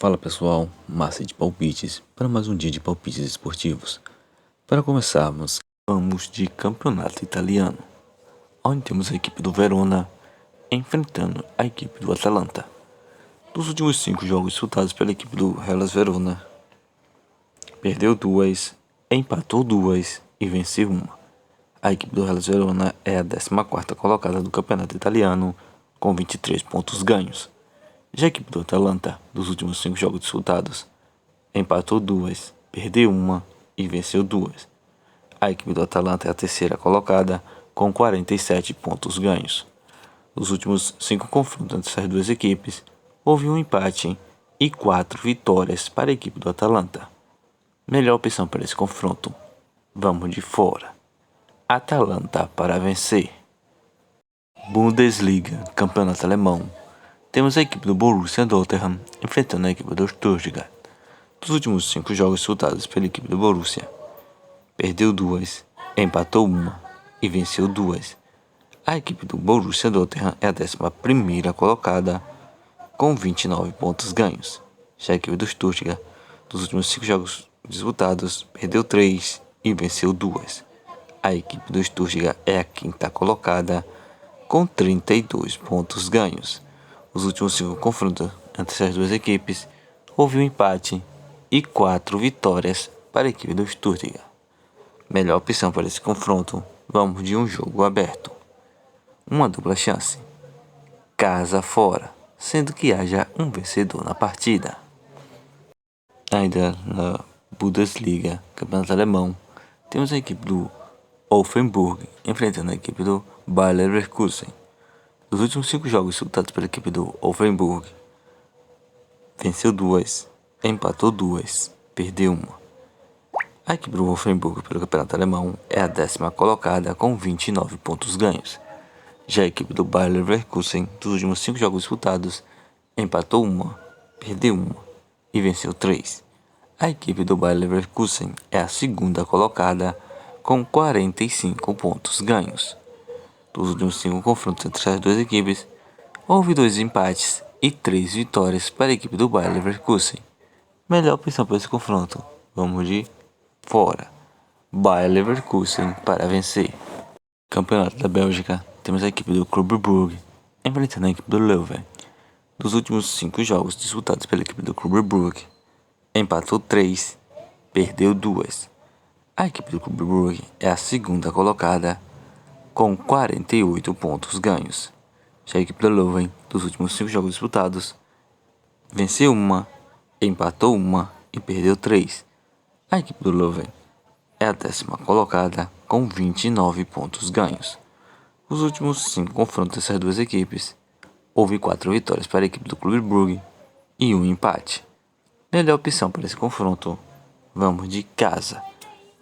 Fala pessoal, massa de palpites para mais um dia de palpites esportivos. Para começarmos, vamos de campeonato italiano, onde temos a equipe do Verona enfrentando a equipe do Atalanta. Dos últimos 5 jogos disputados pela equipe do Hellas Verona, perdeu 2, empatou 2 e venceu 1. A equipe do Hellas Verona é a 14ª colocada do campeonato italiano com 23 pontos ganhos. Já a equipe do Atalanta, dos últimos 5 jogos disputados, empatou 2, perdeu 1 e venceu 2. A equipe do Atalanta é a 3ª colocada com 47 pontos ganhos. Nos últimos 5 confrontos entre essas duas equipes, houve um empate e 4 vitórias para a equipe do Atalanta. Melhor opção para esse confronto, vamos de fora. Atalanta para vencer. Bundesliga, campeonato alemão. Temos a equipe do Borussia Dortmund enfrentando a equipe do Stuttgart. Dos últimos 5 jogos disputados pela equipe do Borussia, perdeu 2, empatou 1 e venceu 2. A equipe do Borussia Dortmund é a 11ª colocada com 29 pontos ganhos. Já a equipe do Stuttgart, dos últimos 5 jogos disputados, perdeu 3 e venceu 2. A equipe do Stuttgart é a 5ª colocada com 32 pontos ganhos. Os últimos 5 confrontos entre essas duas equipes, houve um empate e 4 vitórias para a equipe do Stuttgart. Melhor opção para esse confronto, vamos de um jogo aberto. Uma dupla chance, casa fora, sendo que haja um vencedor na partida. Ainda na Bundesliga, campeonato alemão, temos a equipe do Wolfsburg enfrentando a equipe do Bayer Leverkusen. Dos últimos 5 jogos disputados pela equipe do Wolfsburg, venceu 2, empatou 2, perdeu 1. A equipe do Wolfsburg pelo campeonato alemão é a 10ª colocada com 29 pontos ganhos. Já a equipe do Bayer Leverkusen, dos últimos 5 jogos disputados, empatou 1, perdeu 1 e venceu 3. A equipe do Bayer Leverkusen é a 2ª colocada com 45 pontos ganhos. Dos últimos 5 confrontos entre as duas equipes, houve 2 empates e 3 vitórias para a equipe do Bayer Leverkusen. Melhor opção para esse confronto, vamos de fora. Bayer Leverkusen para vencer. Campeonato da Bélgica, temos a equipe do Clube Brugge enfrentando a equipe do Leuven. Dos últimos 5 jogos disputados pela equipe do Clube Brugge, empatou 3, perdeu 2. A equipe do Clube Brugge é a 2ª colocada com 48 pontos ganhos. Já a equipe do Leuven, dos últimos 5 jogos disputados, venceu 1, empatou 1 e perdeu 3. A equipe do Leuven é a 10ª colocada com 29 pontos ganhos. Os últimos 5 confrontos dessas duas equipes, houve 4 vitórias para a equipe do Clube Brugge e um empate. Melhor opção para esse confronto, vamos de casa.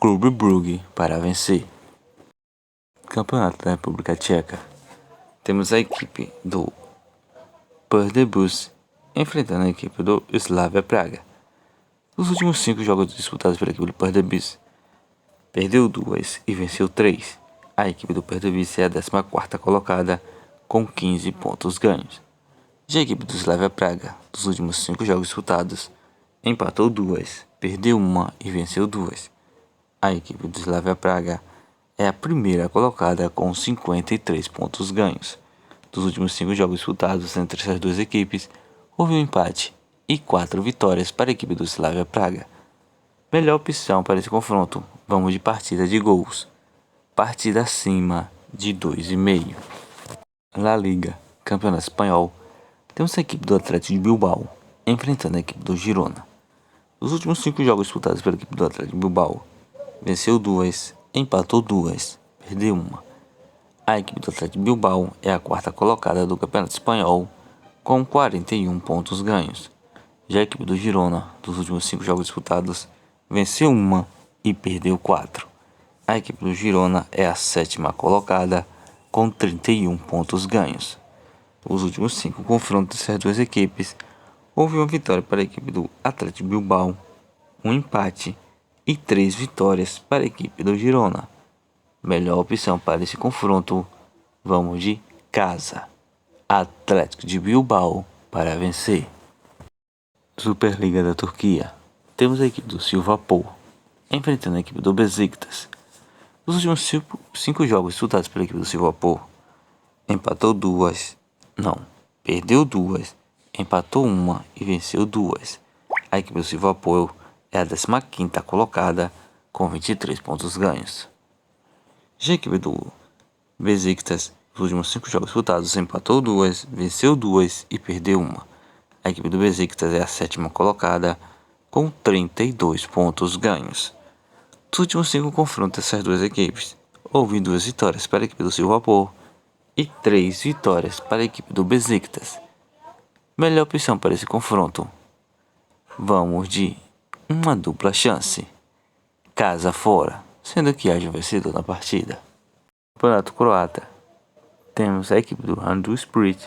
Clube Brugge para vencer. Campeonato da República Tcheca, temos a equipe do Pardubice enfrentando a equipe do Slavia Praga. Nos últimos 5 jogos disputados pela equipe do Pardubice, perdeu 2 e venceu 3. A equipe do Pardubice é a 14ª colocada com 15 pontos ganhos. Já a equipe do Slavia Praga, dos últimos 5 jogos disputados, empatou 2, perdeu 1 e venceu 2. A equipe do Slavia Praga é a 1ª colocada com 53 pontos ganhos. Dos últimos 5 jogos disputados entre essas duas equipes, houve um empate e 4 vitórias para a equipe do Slavia Praga. Melhor opção para esse confronto, vamos de partida de gols. Partida acima de 2,5. La Liga, campeonato espanhol, temos a equipe do Atlético de Bilbao enfrentando a equipe do Girona. Os últimos 5 jogos disputados pela equipe do Atlético de Bilbao, venceu 2, empatou 2, perdeu 1. A equipe do Atlético de Bilbao é a 4ª colocada do campeonato espanhol com 41 pontos ganhos. Já a equipe do Girona, dos últimos 5 jogos disputados, venceu 1 e perdeu 4. A equipe do Girona é a 7ª colocada com 31 pontos ganhos. Os últimos 5 confrontos dessas duas equipes, houve uma vitória para a equipe do Atlético de Bilbao, um empate e 3 vitórias para a equipe do Girona. Melhor opção para esse confronto, vamos de casa. Atlético de Bilbao para vencer. Superliga da Turquia. Temos a equipe do Sivasspor enfrentando a equipe do Besiktas. Nos últimos 5 jogos disputados pela equipe do Sivasspor, empatou 2, não, perdeu 2, empatou 1 e venceu 2. A equipe do Sivasspor é a 15ª colocada com 23 pontos ganhos. Já a equipe do Besiktas, nos últimos 5 jogos disputados, empatou 2, venceu 2 e perdeu 1. A equipe do Besiktas é a 7ª colocada com 32 pontos ganhos. Nos últimos 5 confrontos dessas duas equipes, houve 2 vitórias para a equipe do Sivasspor e 3 vitórias para a equipe do Besiktas. Melhor opção para esse confronto: vamos de uma dupla chance, casa fora, sendo que haja um vencedor na partida. Campeonato Croata. Temos a equipe do Hajduk Split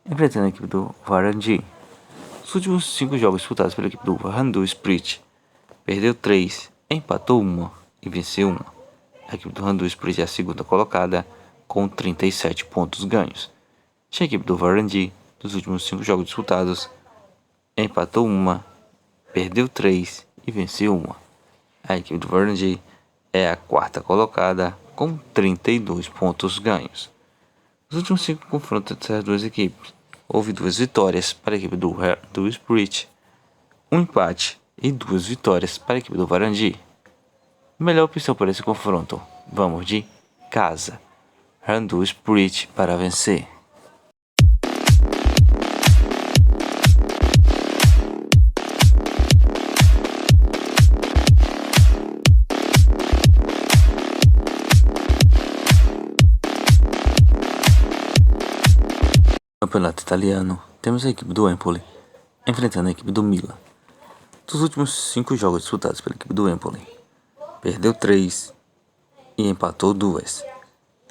enfrentando a equipe do Varaždin. Nos últimos 5 jogos disputados pela equipe do Hajduk Split, perdeu 3, empatou 1 e venceu 1. A equipe do Hajduk Split é a 2ª colocada com 37 pontos ganhos. Já a equipe do Varaždin, dos últimos 5 jogos disputados, empatou 1, perdeu 3 e venceu 1. A equipe do Varaždin é a 4ª colocada com 32 pontos ganhos. Nos últimos 5 confrontos dessas duas equipes, houve 2 vitórias para a equipe do Hajduk Split, um empate e 2 vitórias para a equipe do Varaždin. Melhor opção para esse confronto: vamos de casa, Hajduk Split para vencer. Campeonato Italiano. Temos a equipe do Empoli enfrentando a equipe do Milan. Dos últimos 5 jogos disputados pela equipe do Empoli, perdeu 3 e empatou 2.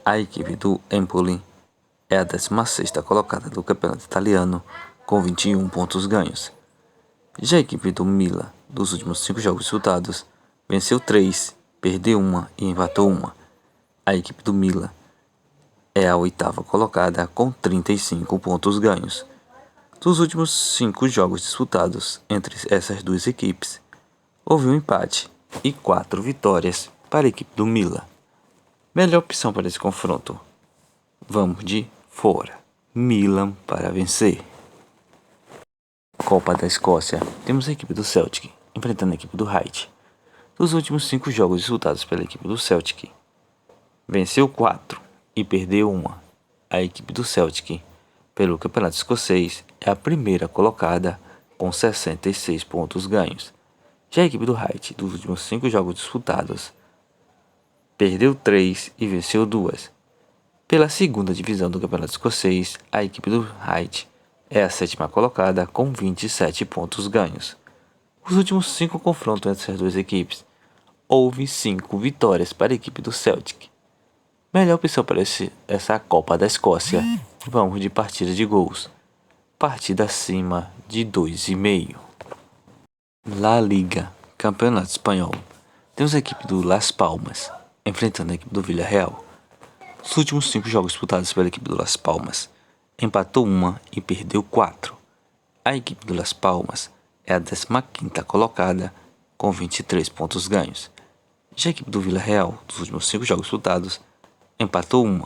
A equipe do Empoli é a 16ª colocada do campeonato italiano com 21 pontos ganhos. Já a equipe do Milan, dos últimos 5 jogos disputados, venceu 3, perdeu 1 e empatou 1. A equipe do Milan é a 8ª colocada com 35 pontos ganhos. Dos últimos 5 jogos disputados entre essas duas equipes, houve um empate e 4 vitórias para a equipe do Milan. Melhor opção para esse confronto: vamos de fora, Milan para vencer. Copa da Escócia. Temos a equipe do Celtic enfrentando a equipe do Hearts. Dos últimos 5 jogos disputados pela equipe do Celtic, venceu 4 e perdeu 1. A equipe do Celtic, pelo campeonato escocês, é a 1ª colocada com 66 pontos ganhos. Já a equipe do Hearts, dos últimos 5 jogos disputados, perdeu 3 e venceu 2. Pela 2ª divisão do campeonato escocês, a equipe do Hearts é a 7ª colocada com 27 pontos ganhos. Os últimos 5 confrontos entre essas duas equipes, houve 5 vitórias para a equipe do Celtic. Melhor opção para essa Copa da Escócia: vamos de partida de gols, partida acima de 2,5. La Liga, Campeonato Espanhol. Temos a equipe do Las Palmas enfrentando a equipe do Villarreal. Nos últimos 5 jogos disputados pela equipe do Las Palmas, empatou 1 e perdeu 4. A equipe do Las Palmas é a 15ª colocada com 23 pontos ganhos. Já a equipe do Villarreal, dos últimos 5 jogos disputados, empatou 1,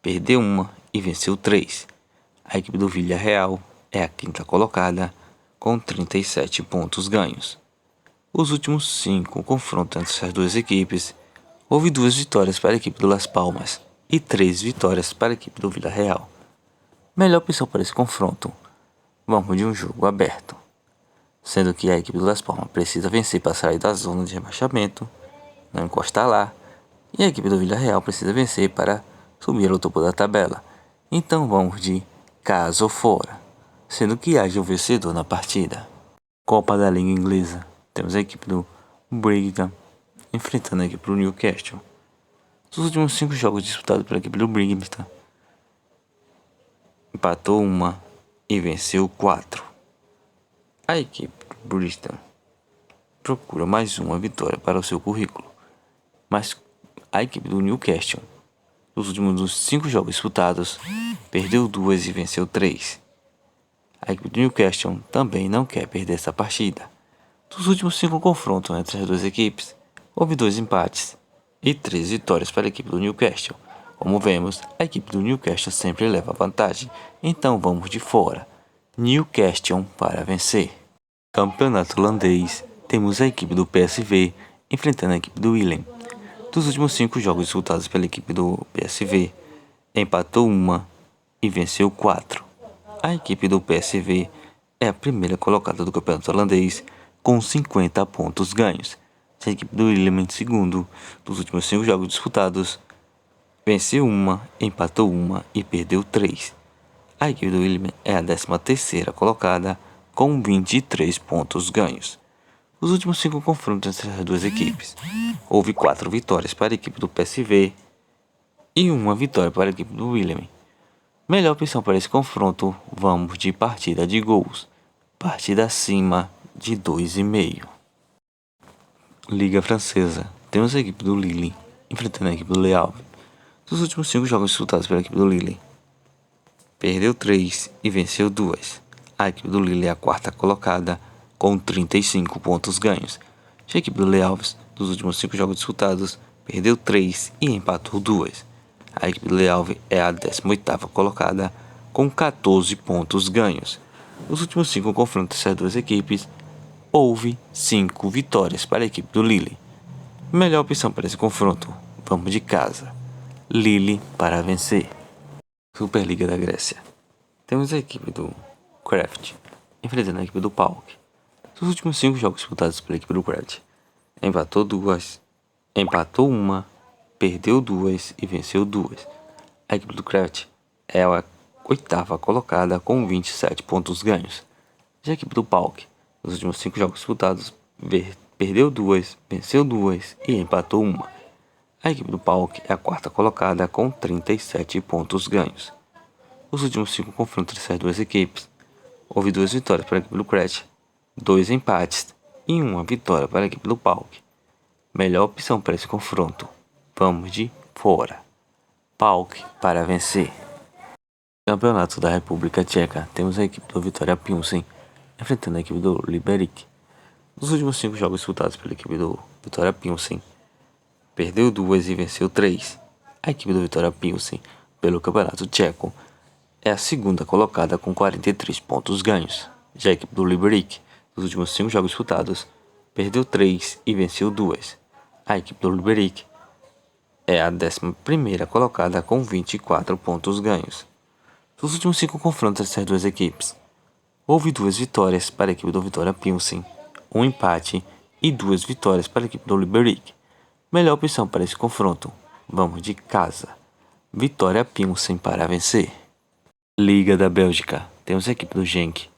perdeu 1 e venceu 3. A equipe do Villarreal é a 5ª colocada com 37 pontos ganhos. Os últimos 5 confrontos entre essas duas equipes, houve 2 vitórias para a equipe do Las Palmas e 3 vitórias para a equipe do Villarreal. Melhor opção para esse confronto: vamos de um jogo aberto, sendo que a equipe do Las Palmas precisa vencer para sair da zona de rebaixamento, não encostar lá, e a equipe do Villarreal precisa vencer para subir ao topo da tabela. Então vamos de casa ou fora, sendo que haja um vencedor na partida. Copa da Liga Inglesa. Temos a equipe do Brighton enfrentando a equipe do Newcastle. Nos últimos 5 jogos disputados pela equipe do Brighton, empatou 1 e venceu 4. A equipe do Brighton procura mais uma vitória para o seu currículo, mas a equipe do Newcastle, nos últimos 5 jogos disputados, perdeu 2 e venceu 3. A equipe do Newcastle também não quer perder essa partida. Dos últimos 5 confrontos entre as duas equipes, houve 2 empates e 3 vitórias para a equipe do Newcastle. Como vemos, a equipe do Newcastle sempre leva vantagem, então vamos de fora. Newcastle para vencer. Campeonato holandês, temos a equipe do PSV enfrentando a equipe do Willem. Dos últimos 5 jogos disputados pela equipe do PSV, empatou 1 e venceu 4. A equipe do PSV é a primeira colocada do campeonato holandês com 50 pontos ganhos. A equipe do Willem em segundo. Dos últimos 5 jogos disputados, venceu 1, empatou 1 e perdeu 3. A equipe do Willem é a 13ª colocada com 23 pontos ganhos. Os últimos 5 confrontos entre as duas equipes, houve 4 vitórias para a equipe do PSV e 1 vitória para a equipe do Willem. Melhor opção para esse confronto, vamos de partida de gols. Partida acima de 2,5. Liga Francesa, temos a equipe do Lille enfrentando a equipe do Le Havre. Dos últimos 5 jogos disputados pela equipe do Lille, perdeu 3 e venceu 2. A equipe do Lille é a 4ª colocada com 35 pontos ganhos. Já a equipe do Le Havre, dos últimos 5 jogos disputados, perdeu 3 e empatou 2. A equipe do Le Havre é a 18ª colocada com 14 pontos ganhos. Nos últimos 5 confrontos entre as duas equipes, houve 5 vitórias para a equipe do Lille. Melhor opção para esse confronto, vamos de casa. Lille para vencer. Superliga da Grécia. Temos a equipe do Kraft enfrentando a equipe do PAOK. Dos últimos 5 jogos disputados pela equipe do Kraft, empatou 2, empatou 1, perdeu 2 e venceu 2. A equipe do Kraft é a 8ª colocada com 27 pontos ganhos. Já a equipe do PAOK, nos últimos 5 jogos disputados, perdeu 2, venceu 2 e empatou 1. A equipe do PAOK é a 4ª colocada com 37 pontos ganhos. Os últimos 5 confrontos entre as duas equipes, houve 2 vitórias para a equipe do Kraft, 2 empates e 1 vitória para a equipe do PAOK. Melhor opção para esse confronto, vamos de fora. PAOK para vencer. Campeonato da República Tcheca, temos a equipe do Vitória Pilsen enfrentando a equipe do Liberec. Nos últimos 5 jogos disputados pela equipe do Vitória Pilsen, perdeu 2 e venceu 3. A equipe do Vitória Pilsen, pelo Campeonato Tcheco, é a 2ª colocada com 43 pontos ganhos. Já a equipe do Liberec, nos últimos 5 jogos disputados, perdeu 3 e venceu 2. A equipe do Liberec é a 11ª colocada com 24 pontos ganhos. Nos últimos 5 confrontos entre as duas equipes, houve 2 vitórias para a equipe do Vitória Pilsen, 1 empate e 2 vitórias para a equipe do Liberec. Melhor opção para esse confronto, vamos de casa. Vitória Pilsen para vencer. Liga da Bélgica, temos a equipe do Genk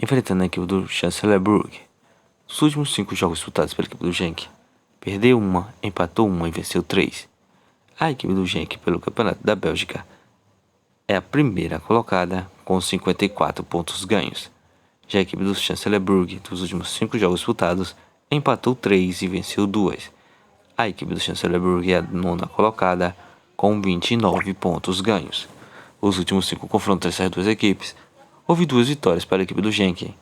enfrentando a equipe do Chancellorsburg. Nos últimos 5 jogos disputados pela equipe do Genk, perdeu 1, empatou 1 e venceu 3. A equipe do Genk pelo Campeonato da Bélgica é a 1ª colocada com 54 pontos ganhos. Já a equipe do Chancellorsburg, dos últimos 5 jogos disputados, empatou 3 e venceu 2. A equipe do Chancellorsburg é a 9ª colocada com 29 pontos ganhos. Os últimos 5 confrontos entre as duas equipes, houve 2 vitórias para a equipe do Genk,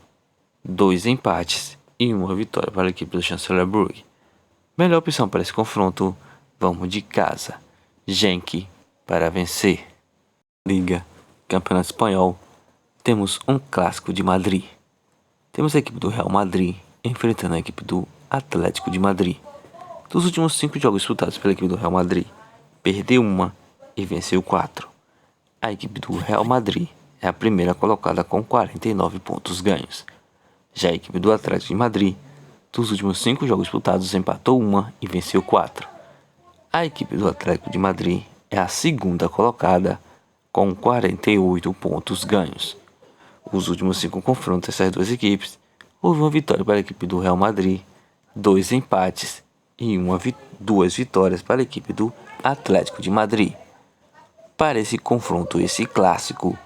2 empates e 1 vitória para a equipe do Chancellorsburg. Melhor opção para esse confronto, vamos de casa. Genk para vencer. Liga, Campeonato Espanhol, temos um clássico de Madrid. Temos a equipe do Real Madrid enfrentando a equipe do Atlético de Madrid. Dos últimos 5 jogos disputados pela equipe do Real Madrid, perdeu 1 e venceu 4. A equipe do Real Madrid é a 1ª colocada com 49 pontos ganhos. Já a equipe do Atlético de Madrid, dos últimos 5 jogos disputados, empatou 1 e venceu 4. A equipe do Atlético de Madrid é a 2ª colocada com 48 pontos ganhos. Os últimos 5 confrontos entre essas duas equipes, houve 1 vitória para a equipe do Real Madrid, 2 empates e 2 vitórias para a equipe do Atlético de Madrid. Para esse confronto, esse clássico,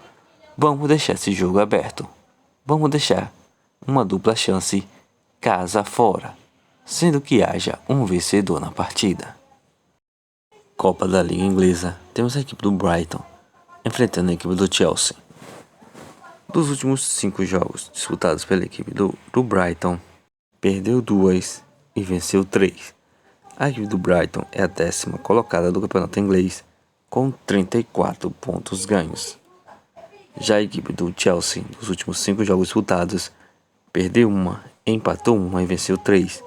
vamos deixar esse jogo aberto. Vamos deixar uma dupla chance casa fora, sendo que haja um vencedor na partida. Copa da Liga Inglesa, temos a equipe do Brighton enfrentando a equipe do Chelsea. Dos últimos 5 jogos disputados pela equipe do Brighton, perdeu 2 e venceu 3. A equipe do Brighton é a 10ª colocada do campeonato inglês, com 34 pontos ganhos. Já a equipe do Chelsea, dos últimos 5 jogos disputados, perdeu 1, empatou 1 e venceu 3.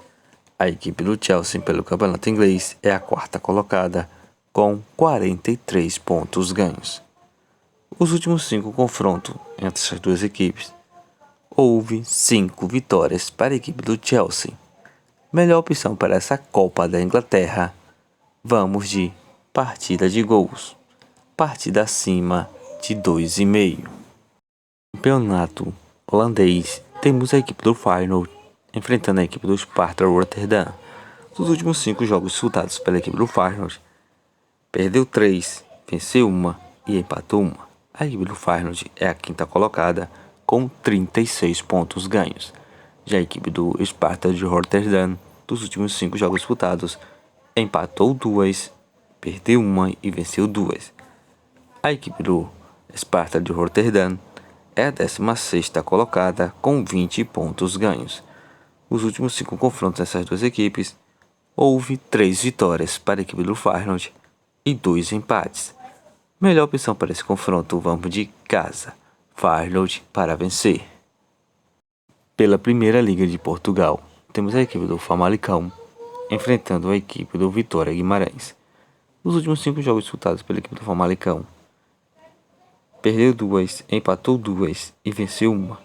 A equipe do Chelsea pelo campeonato inglês é a 4ª colocada, com 43 pontos ganhos. Os últimos 5 confrontos entre essas duas equipes, houve 5 vitórias para a equipe do Chelsea. Melhor opção para essa Copa da Inglaterra, vamos de partida de gols, partida acima de 2,5. Campeonato holandês, temos a equipe do Feyenoord enfrentando a equipe do Sparta Rotterdam. Dos últimos 5 jogos disputados pela equipe do Feyenoord, perdeu 3, venceu 1 e empatou 1. A equipe do Feyenoord é a 5ª colocada, com 36 pontos ganhos. Já a equipe do Sparta de Rotterdam, dos últimos 5 jogos disputados, empatou 2, perdeu 1 e venceu 2. A equipe do Sparta de Rotterdam é a 16ª colocada, com 20 pontos ganhos. Os últimos 5 confrontos dessas duas equipes, houve 3 vitórias para a equipe do Feyenoord e 2 empates. Melhor opção para esse confronto, vamos de casa, Feyenoord para vencer. Pela Primeira Liga de Portugal, temos a equipe do Famalicão enfrentando a equipe do Vitória Guimarães. Nos últimos 5 jogos disputados pela equipe do Famalicão, perdeu 2, empatou 2 e venceu 1.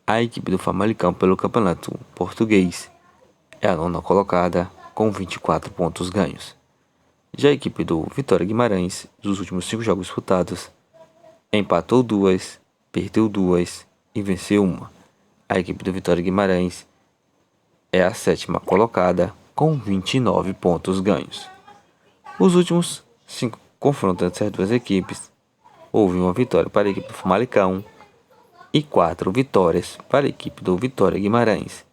A equipe do Famalicão pelo campeonato português é a 9ª colocada, com 24 pontos ganhos. Já a equipe do Vitória Guimarães, dos últimos 5 jogos disputados, empatou 2, perdeu 2 e venceu 1. A equipe do Vitória Guimarães é a 7ª colocada, com 29 pontos ganhos. Os últimos 5 confrontos entre as duas equipes, houve 1 vitória para a equipe do Famalicão e 4 vitórias para a equipe do Vitória Guimarães.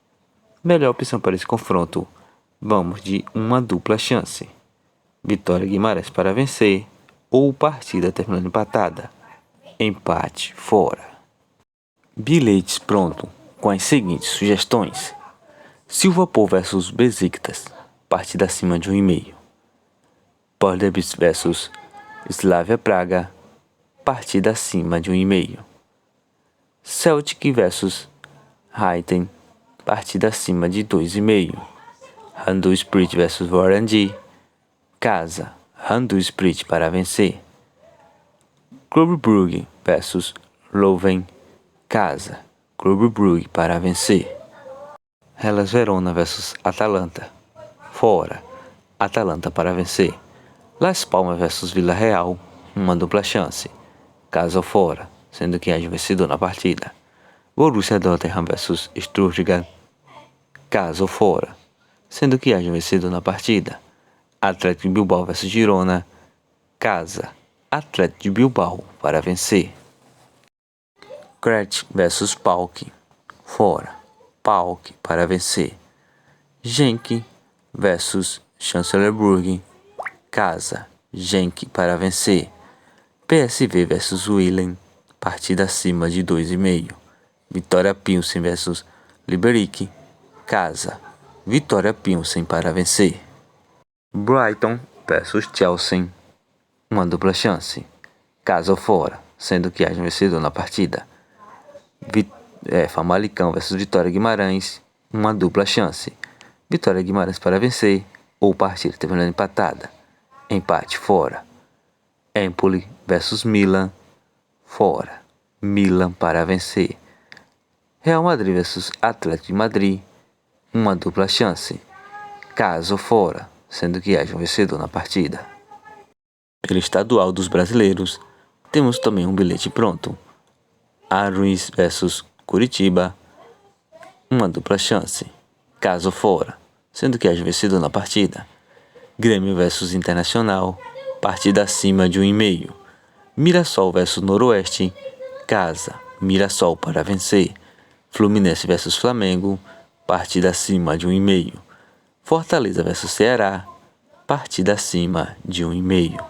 Melhor opção para esse confronto, vamos de uma dupla chance, Vitória Guimarães para vencer ou partida terminando empatada, empate fora. Bilhetes pronto com as seguintes sugestões: Silvapol vs Besiktas, partida acima de 1,5. Podebis vs Slavia Praga, partida acima de 1,5. Celtic vs Heiden, partida acima de 2,5. Randu Split vs Vorandi, casa, Randu Split para vencer. Clube Brugge vs Leuven, casa, Clube Brugge para vencer. Hellas Verona vs Atalanta, fora, Atalanta para vencer. Las Palmas vs Vila Real, uma dupla chance, casa ou fora, sendo que haja vencedor na partida. Borussia Dortmund vs Stuttgart, casa ou fora, sendo que haja vencedor na partida. Atlético de Bilbao vs Girona, casa, Atlético de Bilbao para vencer. Kretsch vs PAOK, fora, PAOK para vencer. Genk vs Chancellorsburg, casa, Genk para vencer. PSV vs Willem, partida acima de 2,5. Vitória Pilsen vs Liberec, casa, Vitória Pilsen para vencer. Brighton vs Chelsea, uma dupla chance, casa ou fora, sendo que haja um vencedor na partida. Famalicão vs Vitória Guimarães, uma dupla chance, Vitória Guimarães para vencer ou partida terminando empatada, empate fora. Empoli vs Milan, fora, Milan para vencer. Real Madrid vs Atlético de Madrid, uma dupla chance, casa ou fora, sendo que haja um vencedor na partida. Pelo estadual dos brasileiros, temos também um bilhete pronto. Aruís vs Curitiba, uma dupla chance, casa ou fora, sendo que haja vencedor na partida. Grêmio vs Internacional, partida acima de 1,5. Mirassol vs Noroeste, casa, Mirassol para vencer. Fluminense vs Flamengo, partida acima de 1,5. Fortaleza vs Ceará, partida acima de 1,5.